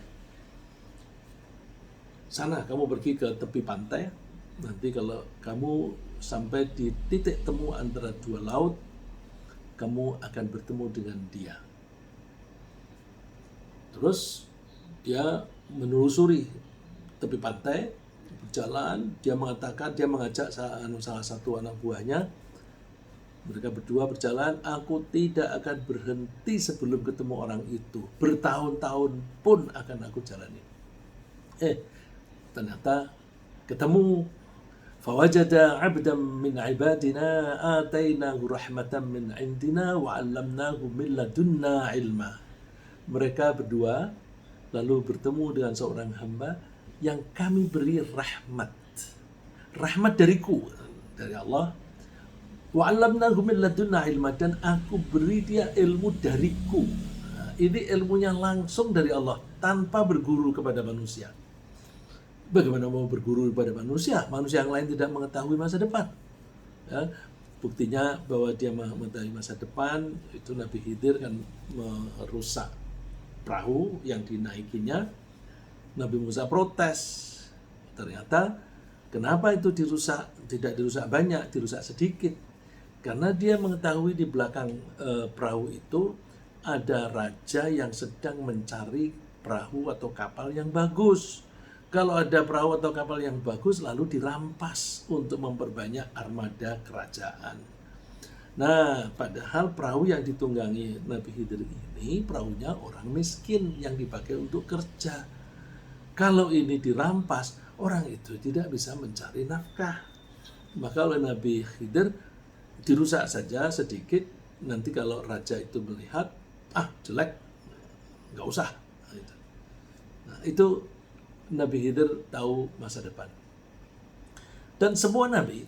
Sana kamu pergi ke tepi pantai, nanti kalau kamu sampai di titik temu antara dua laut, kamu akan bertemu dengan dia. Terus Dia menelusuri tepi pantai, berjalan, dia mengajak salah satu anak buahnya. Mereka berdua berjalan, aku tidak akan berhenti sebelum ketemu orang itu. Bertahun-tahun pun akan aku jalani. Ternyata ketemu. Fawajada 'abdan min 'ibadina atainahu rahmatan min 'indina wa 'allamnahu min ladunna 'ilma. Mereka berdua lalu bertemu dengan seorang hamba yang kami beri rahmat. Rahmat dariku, dari Allah. Wa 'allamnahu min ladunna 'ilma, dan aku beri dia ilmu dariku. Nah, ini ilmunya langsung dari Allah tanpa berguru kepada manusia. Bagaimana mau berguru kepada manusia? Manusia yang lain tidak mengetahui masa depan. Ya, buktinya bahwa dia mengetahui masa depan, itu Nabi Khidir kan merusak perahu yang dinaikinya. Nabi Musa protes. Ternyata kenapa itu dirusak? Tidak dirusak banyak, dirusak sedikit. Karena dia mengetahui di belakang perahu itu ada raja yang sedang mencari perahu atau kapal yang bagus. Kalau ada perahu atau kapal yang bagus lalu dirampas untuk memperbanyak armada kerajaan. Nah, padahal perahu yang ditunggangi Nabi Khidir ini perahunya orang miskin yang dipakai untuk kerja. Kalau ini dirampas, orang itu tidak bisa mencari nafkah. Maka oleh Nabi Khidir dirusak saja sedikit, nanti kalau raja itu melihat, jelek, nggak usah. Nah, itu Nabi Khidir tahu masa depan. Dan semua nabi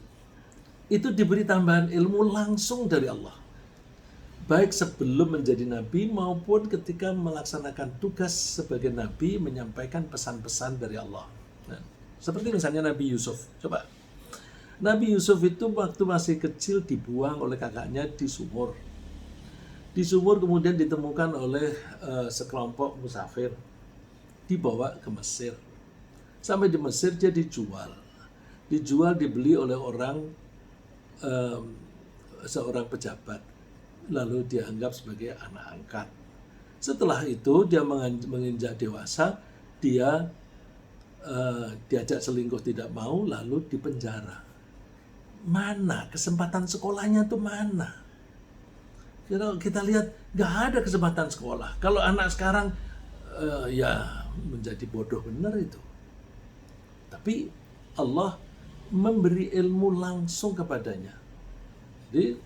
itu diberi tambahan ilmu langsung dari Allah. Baik sebelum menjadi nabi maupun ketika melaksanakan tugas sebagai nabi menyampaikan pesan-pesan dari Allah. Nah, seperti misalnya Nabi Yusuf. Coba. Nabi Yusuf itu waktu masih kecil dibuang oleh kakaknya di sumur. Di sumur kemudian ditemukan oleh sekelompok musafir. Dibawa ke Mesir. Sampai di Mesir dia dijual. Dibeli oleh seorang pejabat. Lalu dianggap sebagai anak angkat. Setelah itu dia menginjak dewasa, dia diajak selingkuh tidak mau, lalu dipenjara. Mana kesempatan sekolahnya tuh mana? Kita lihat nggak ada kesempatan sekolah. Kalau anak sekarang ya menjadi bodoh benar itu. Tapi Allah memberi ilmu langsung kepadanya. Jadi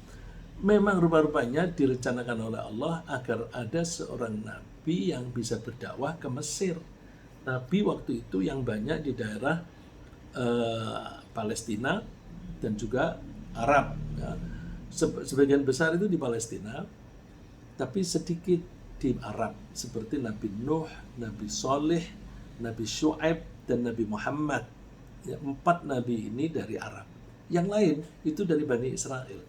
memang rupa-rupanya direncanakan oleh Allah agar ada seorang nabi yang bisa berdakwah ke Mesir. Nabi waktu itu yang banyak di daerah Palestina dan juga Arab. Ya. Sebagian besar itu di Palestina, tapi sedikit di Arab. Seperti Nabi Nuh, Nabi Soleh, Nabi Syu'aib, dan Nabi Muhammad. Ya, 4 nabi ini dari Arab. Yang lain itu dari Bani Israel.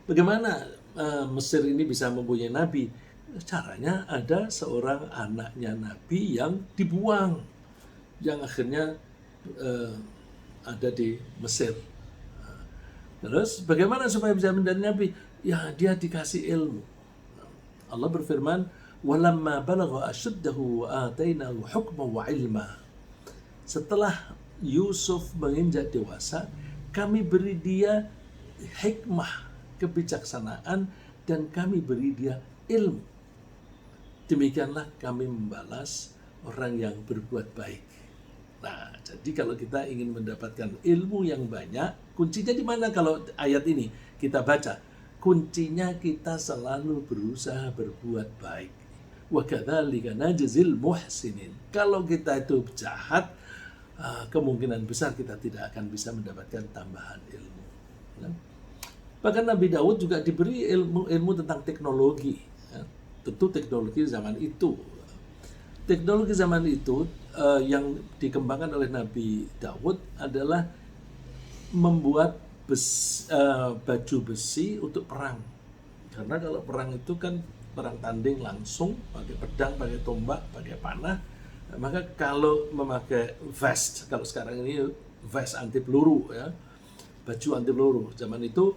Bagaimana Mesir ini bisa mempunyai nabi? Caranya ada seorang anaknya nabi yang dibuang, yang akhirnya ada di Mesir. Terus bagaimana supaya bisa menjadi nabi? Ya, dia dikasih ilmu. Allah berfirman, "Walamma balagha ashuddahu wa atainahu hukman wa ilma." Setelah Yusuf menginjak dewasa, kami beri dia hikmah, kebijaksanaan, dan kami beri dia ilmu. Demikianlah kami membalas orang yang berbuat baik. Nah, jadi kalau kita ingin mendapatkan ilmu yang banyak, kuncinya di mana kalau ayat ini kita baca? Kuncinya kita selalu berusaha berbuat baik. Wa kadzalika najzil muhsinin. Kalau kita itu jahat, kemungkinan besar kita tidak akan bisa mendapatkan tambahan ilmu. Bahkan Nabi Daud juga diberi ilmu tentang teknologi. Tentu teknologi zaman itu. Teknologi zaman itu yang dikembangkan oleh Nabi Daud adalah membuat baju besi untuk perang. Karena kalau perang itu kan perang tanding langsung, pakai pedang, pakai tombak, pakai panah. Maka kalau memakai vest, kalau sekarang ini vest anti peluru, ya, baju anti peluru, zaman itu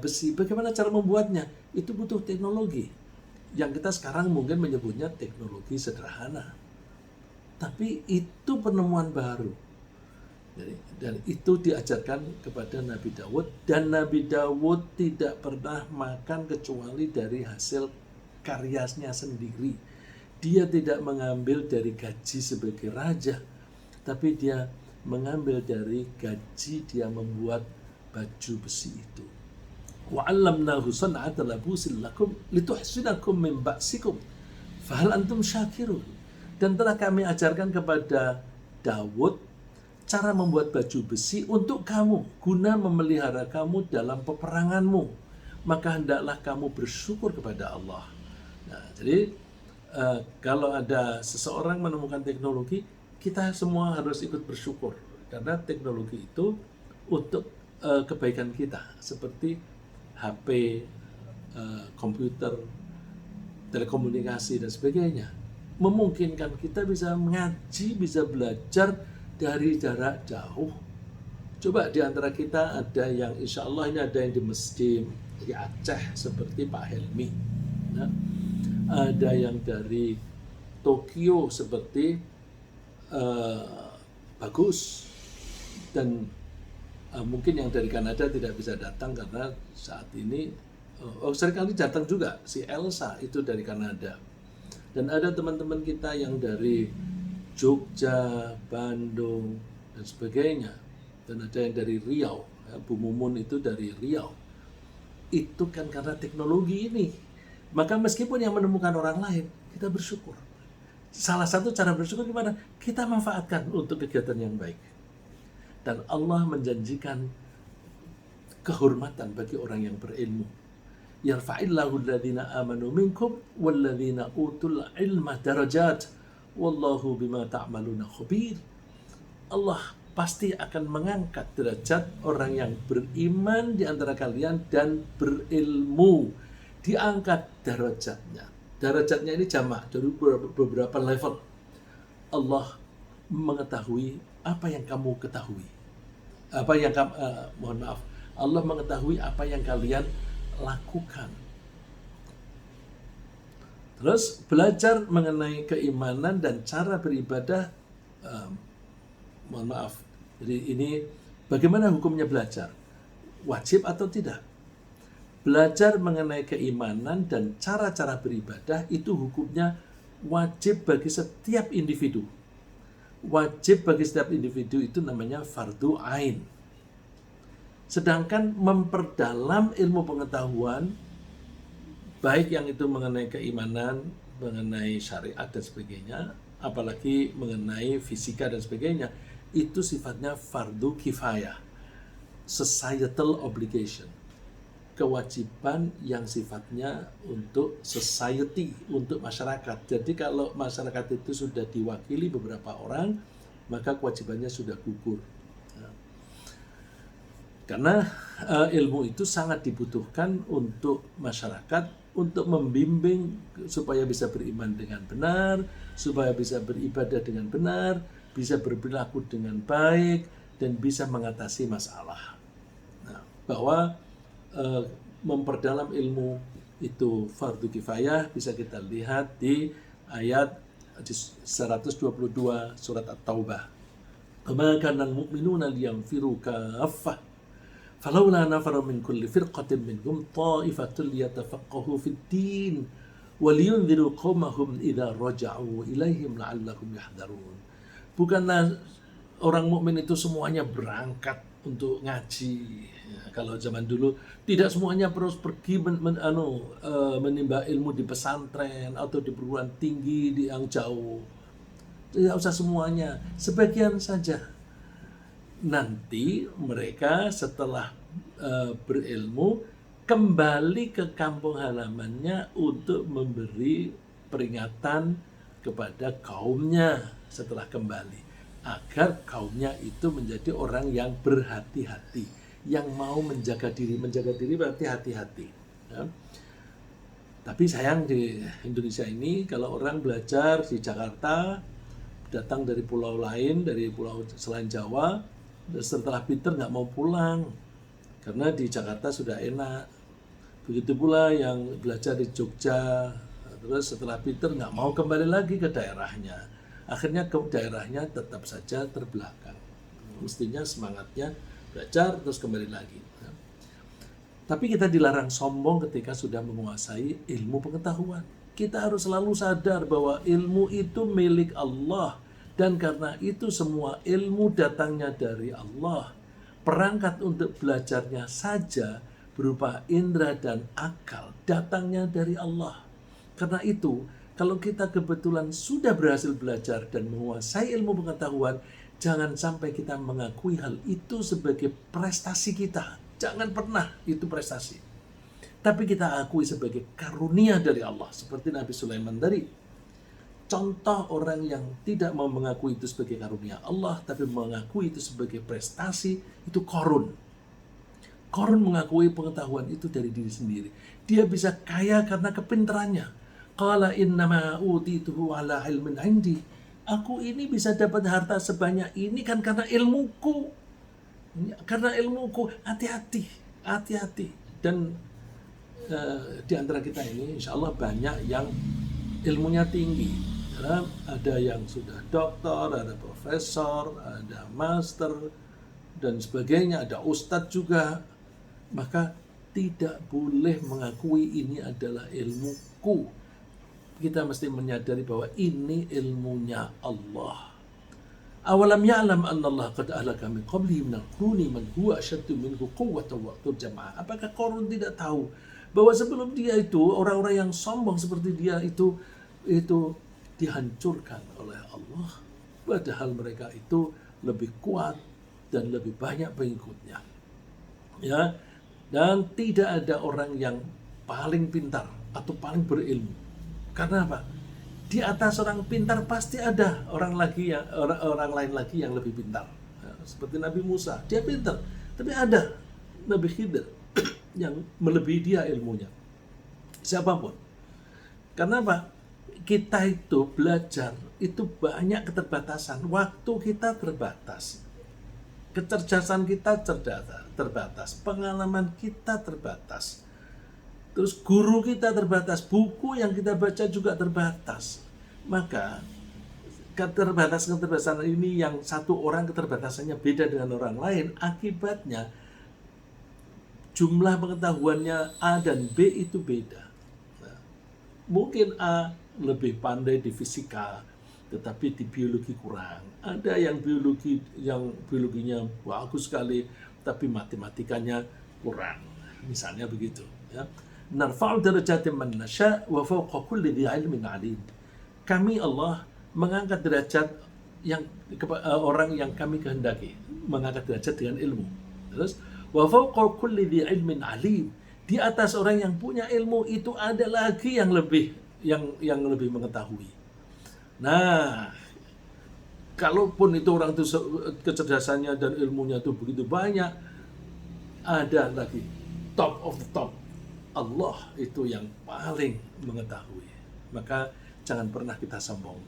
besi. Bagaimana cara membuatnya? Itu butuh teknologi. yang kita sekarang mungkin menyebutnya teknologi sederhana. Tapi itu penemuan baru. Dan itu diajarkan kepada Nabi Daud, dan Nabi Daud tidak pernah makan kecuali dari hasil karyanya sendiri. Dia tidak mengambil dari gaji sebagai raja, tapi dia mengambil dari gaji dia membuat baju besi itu. Wa 'allamnahu san'ata labusin lakum lituhsinakum min ba'sikum fahal antum syakirun. Dan telah kami ajarkan kepada Daud cara membuat baju besi untuk kamu, guna memelihara kamu dalam peperanganmu. Maka hendaklah kamu bersyukur kepada Allah. Nah, jadi kalau ada seseorang menemukan teknologi, kita semua harus ikut bersyukur. Karena teknologi itu untuk kebaikan kita. Seperti HP, komputer, telekomunikasi, dan sebagainya. Memungkinkan kita bisa mengaji, bisa belajar dari jarak jauh. Coba di antara kita ada yang insya Allah ini ada yang di Meskim, di Aceh seperti Pak Helmi, ya. Ada yang dari Tokyo seperti Bagus, dan mungkin yang dari Kanada tidak bisa datang karena saat ini seringkali datang juga si Elsa itu dari Kanada, dan ada teman-teman kita yang dari Jogja, Bandung, dan sebagainya. Dan ada yang dari Riau, Bu Mumun itu dari Riau. Itu kan karena teknologi ini. Maka meskipun yang menemukan orang lain, kita bersyukur. Salah satu cara bersyukur gimana? Kita manfaatkan untuk kegiatan yang baik. Dan Allah menjanjikan kehormatan bagi orang yang berilmu. Yarfa'illahu alladhina amanu minkum walladhina utul ilma darajat. Wallahu bima ta'maluna khabir. Allah pasti akan mengangkat derajat orang yang beriman di antara kalian dan berilmu. Diangkat derajatnya. Derajatnya ini jamak dari beberapa level. Allah mengetahui apa yang kamu ketahui. Allah mengetahui apa yang kalian lakukan. Terus belajar mengenai keimanan dan cara beribadah, jadi ini bagaimana hukumnya belajar? Wajib atau tidak? Belajar mengenai keimanan dan cara-cara beribadah itu hukumnya wajib bagi setiap individu. Wajib bagi setiap individu itu namanya fardu ain. Sedangkan memperdalam ilmu pengetahuan, baik yang itu mengenai keimanan, mengenai syariat dan sebagainya, apalagi mengenai fisika dan sebagainya, itu sifatnya fardu kifayah, societal obligation, kewajiban yang sifatnya untuk society, untuk masyarakat. Jadi kalau masyarakat itu sudah diwakili beberapa orang, maka kewajibannya sudah gugur. Karena ilmu itu sangat dibutuhkan untuk masyarakat, untuk membimbing supaya bisa beriman dengan benar, supaya bisa beribadah dengan benar, bisa berperilaku dengan baik, dan bisa mengatasi masalah. Nah, bahwa memperdalam ilmu itu fardu kifayah bisa kita lihat di ayat 122 surat At-Taubah. "Wa kana al-mu'minuna liyanfiru kaffah falaula nafara min kulli firqatin minhum ta'ifatun liyatafaqahu fid din wa liyunziru qaumahum idza raja'u ilaihim la'allahum yahdharun." Bukanlah orang mukmin itu semuanya berangkat untuk ngaji. Ya, kalau zaman dulu tidak semuanya terus pergi menimba ilmu di pesantren atau di perguruan tinggi di yang jauh. Tidak usah semuanya, sebagian saja. Nanti mereka setelah berilmu kembali ke kampung halamannya untuk memberi peringatan kepada kaumnya setelah kembali, agar kaumnya itu menjadi orang yang berhati-hati, yang mau menjaga diri. Menjaga diri berarti hati-hati, ya. Tapi sayang di Indonesia ini, kalau orang belajar di Jakarta, datang dari pulau lain, dari pulau selain Jawa, setelah pinter nggak mau pulang, karena di Jakarta sudah enak. Begitu pula yang belajar di Jogja, Terus setelah pinter nggak mau kembali lagi ke daerahnya. Akhirnya ke daerahnya tetap saja terbelakang. Mestinya semangatnya belajar terus kembali lagi. Tapi kita dilarang sombong ketika sudah menguasai ilmu pengetahuan. Kita harus selalu sadar bahwa ilmu itu milik Allah. Dan karena itu semua ilmu datangnya dari Allah. Perangkat untuk belajarnya saja berupa indera dan akal datangnya dari Allah. Karena itu, kalau kita kebetulan sudah berhasil belajar dan menguasai ilmu pengetahuan, jangan sampai kita mengakui hal itu sebagai prestasi kita. Jangan pernah itu prestasi. Tapi kita akui sebagai karunia dari Allah. Seperti Nabi Sulaiman tadi. Contoh orang yang tidak mau mengakui itu sebagai karunia Allah, tapi mengakui itu sebagai prestasi, itu Qarun. Qarun mengakui pengetahuan itu dari diri sendiri. Dia bisa kaya karena kepintarannya. Qala innama utituhu ala ilmin indi. Aku ini bisa dapat harta sebanyak ini kan karena ilmuku. Karena ilmuku. Hati-hati. Dan di antara kita ini insya Allah banyak yang ilmunya tinggi. Ada yang sudah doktor, ada profesor, ada master, dan sebagainya. Ada ustadz juga. Maka tidak boleh mengakui ini adalah ilmuku. Kita mesti menyadari bahwa ini ilmunya Allah. Awalam ya'lam anna Allah qad ahlaka min qablihi minal quruni man huwa ashaddu minhu quwwatan wa jamaah. Apakah Qarun tidak tahu bahwa sebelum dia itu orang-orang yang sombong seperti dia itu dihancurkan oleh Allah, padahal mereka itu lebih kuat dan lebih banyak pengikutnya. Ya, dan tidak ada orang yang paling pintar atau paling berilmu. Karena apa? Di atas orang pintar pasti ada orang lain lagi yang lebih pintar. Ya, seperti Nabi Musa, dia pintar, tapi ada Nabi Khidir yang melebihi dia ilmunya. Siapapun. Karena apa? Kita itu belajar itu banyak keterbatasan. Waktu kita terbatas. Kecerdasan kita terbatas. Pengalaman kita terbatas. Terus guru kita terbatas, buku yang kita baca juga terbatas. Maka keterbatasan ini yang satu orang keterbatasannya beda dengan orang lain, akibatnya jumlah pengetahuannya A dan B itu beda. Nah, mungkin A lebih pandai di fisika, tetapi di biologi kurang. Ada yang biologinya bagus sekali, tapi matematikanya kurang. Misalnya begitu. Ya. Narfa'u darajatin man nasya' wa fawqa kulli dhi 'ilmin 'alim. Kami Allah mengangkat derajat orang yang kami kehendaki, mengangkat derajat dengan ilmu. Terus wa fawqa kulli dhi 'ilmin 'alim. Di atas orang yang punya ilmu itu ada lagi yang lebih mengetahui. Nah, kalaupun itu orang itu kecerdasannya dan ilmunya itu begitu banyak, ada lagi top of the top. Allah itu yang paling mengetahui. Maka jangan pernah kita sombong.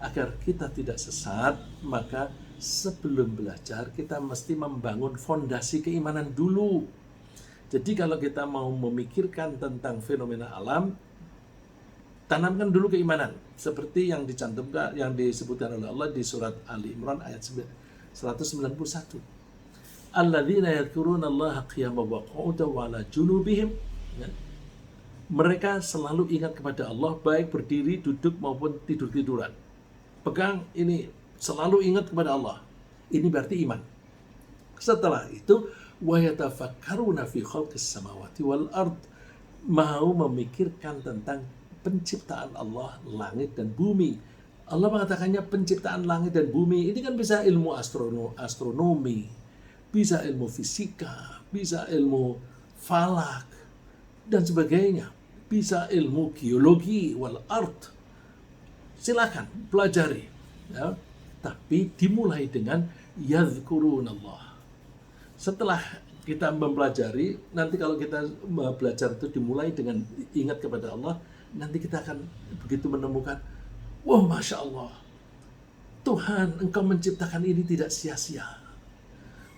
Agar kita tidak sesat, maka sebelum belajar kita mesti membangun fondasi keimanan dulu. Jadi kalau kita mau memikirkan tentang fenomena alam, tanamkan dulu keimanan. Seperti yang dicantumkan, yang disebutkan oleh Allah di surat Ali Imran ayat 191. Alladzina yadhkuruna Allaha qiyaman wa qu'udan wa 'ala junubihim. Ya. Mereka selalu ingat kepada Allah baik berdiri, duduk maupun tidur-tiduran. Pegang ini, selalu ingat kepada Allah. Ini berarti iman. Setelah itu wa yatafakkaruna fi khalqis samawati wal ard, mau memikirkan tentang penciptaan Allah langit dan bumi. Allah mengatakannya penciptaan langit dan bumi ini kan bisa ilmu astronomi, bisa ilmu fisika, bisa ilmu falak dan sebagainya, bisa ilmu geologi wal art. Silakan pelajari, ya. Tapi dimulai dengan yadhkurunallah. Setelah kita mempelajari, nanti kalau kita belajar itu dimulai dengan ingat kepada Allah, nanti kita akan begitu menemukan, wah, Masya Allah, Tuhan, Engkau menciptakan ini tidak sia-sia.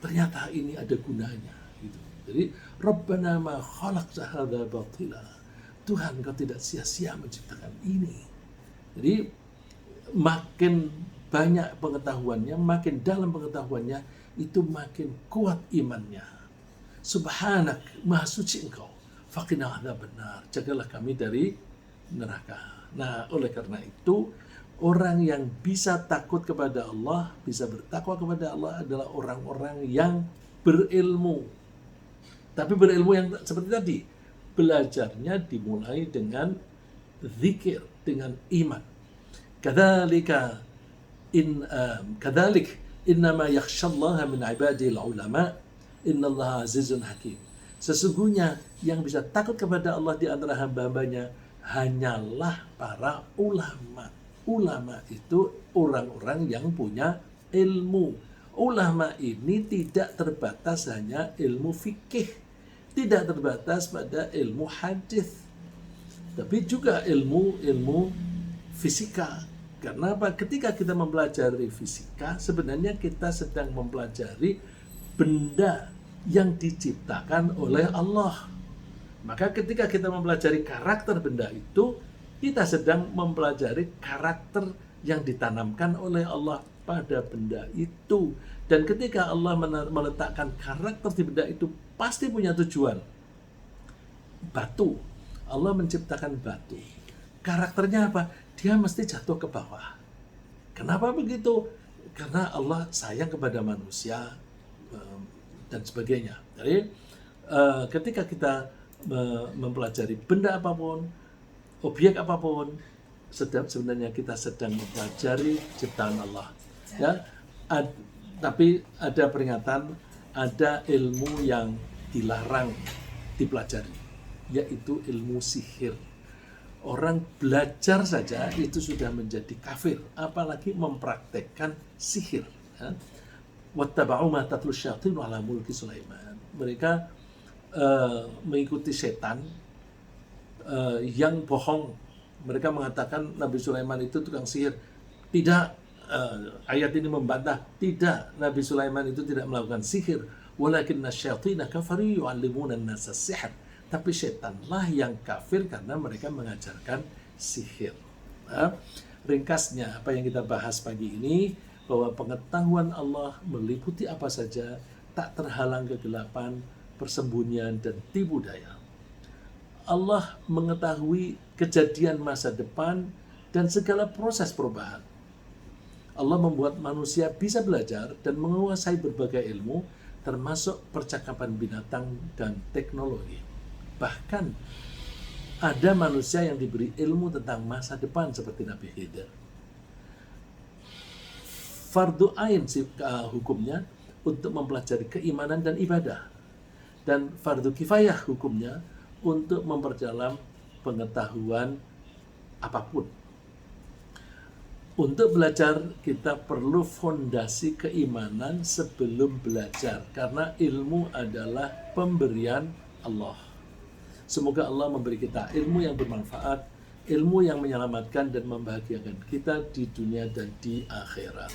Ternyata ini ada gunanya. Gitu. Jadi, Rabbana ma khalaqta hadza batila. Tuhan, Engkau tidak sia-sia menciptakan ini. Jadi makin banyak pengetahuannya, makin dalam pengetahuannya, itu makin kuat imannya. Subhanak, maha suci Engkau. Faqina adzabannar, jagalah kami dari neraka. Nah, oleh karena itu, orang yang bisa takut kepada Allah, bisa bertakwa kepada Allah adalah orang-orang yang berilmu. Tapi berilmu yang seperti tadi, belajarnya dimulai dengan zikir, dengan iman. Kadzalika kadzalik innama yakhsyallaha min ibadil ulama innallaha azizun hakim. Sesungguhnya yang bisa takut kepada Allah di antara hamba-hambanya hanyalah para ulama. Ulama itu orang-orang yang punya ilmu. Ulama ini tidak terbatas hanya ilmu fikih, tidak terbatas pada ilmu hadis, tapi juga ilmu fisika. Karena apa? Ketika kita mempelajari fisika, sebenarnya kita sedang mempelajari benda yang diciptakan oleh Allah. Maka ketika kita mempelajari karakter benda itu, kita sedang mempelajari karakter yang ditanamkan oleh Allah pada benda itu. Dan ketika Allah meletakkan karakter di benda itu, pasti punya tujuan. Batu, Allah menciptakan batu. Karakternya apa? Dia mesti jatuh ke bawah. Kenapa begitu? Karena Allah sayang kepada manusia dan sebagainya. Jadi ketika kita mempelajari benda apapun, objek apapun, sebenarnya kita sedang mempelajari ciptaan Allah. Ya, tapi ada peringatan, ada ilmu yang dilarang dipelajari, yaitu ilmu sihir. Orang belajar saja itu sudah menjadi kafir, apalagi mempraktekkan sihir. Wattaba'u ma tatlu syayatin ala mulki Sulaiman. Mereka mengikuti setan yang bohong. Mereka mengatakan Nabi Sulaiman itu tukang sihir. Tidak, ayat ini membantah. Tidak, Nabi Sulaiman itu tidak melakukan sihir. Walakinna syayatina kafaru yu'allimuna an-nasa sihr. Tapi setanlah yang kafir karena mereka mengajarkan sihir. Nah, ringkasnya apa yang kita bahas pagi ini, bahwa pengetahuan Allah meliputi apa saja, tak terhalang kegelapan, persembunyian, dan tipu daya. Allah mengetahui kejadian masa depan dan segala proses perubahan. Allah membuat manusia bisa belajar dan menguasai berbagai ilmu, termasuk percakapan binatang dan teknologi. Bahkan ada manusia yang diberi ilmu tentang masa depan seperti Nabi Khidir. Fardu ain hukumnya untuk mempelajari keimanan dan ibadah. Dan fardu kifayah hukumnya untuk memperdalam pengetahuan apapun. Untuk belajar kita perlu fondasi keimanan sebelum belajar, karena ilmu adalah pemberian Allah. Semoga Allah memberi kita ilmu yang bermanfaat, ilmu yang menyelamatkan dan membahagiakan kita di dunia dan di akhirat.